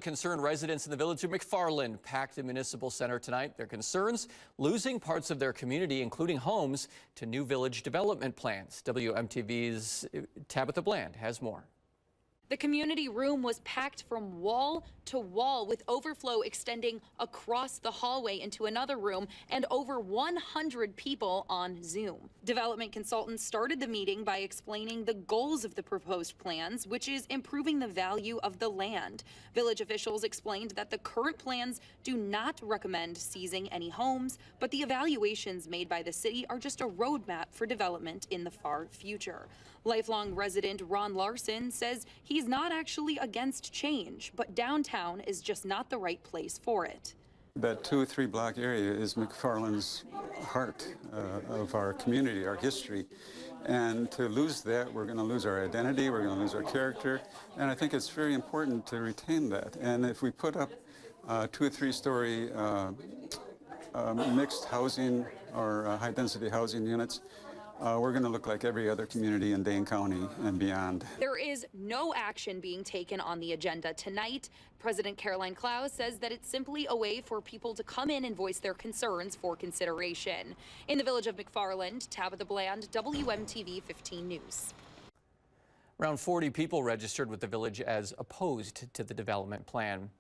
Concerned residents in the Village of McFarland packed the municipal center tonight. Their concerns, losing parts of their community, including homes, to new village development plans. WMTV's Tabitha Bland has more. The community room was packed from wall to wall, with overflow extending across the hallway into another room and over 100 people on Zoom. Development consultants started the meeting by explaining the goals of the proposed plans, which is improving the value of the land. Village officials explained that the current plans do not recommend seizing any homes, but the evaluations made by the city are just a roadmap for development in the far future. Lifelong resident Ron Larson says he's not actually against change, but downtown is just not the right place for it. That 2 or 3 block area is McFarland's heart of our community, our history. And to lose that, we're going to lose our identity, we're going to lose our character. And I think it's very important to retain that. And if we put up 2 or 3 story mixed housing or high density housing units, we're going to look like every other community in Dane County and beyond. There is no action being taken on the agenda tonight. President Caroline Klaus says that it's simply a way for people to come in and voice their concerns for consideration. In the Village of McFarland, Tabitha Bland, WMTV 15 News. Around 40 people registered with the village as opposed to the development plan.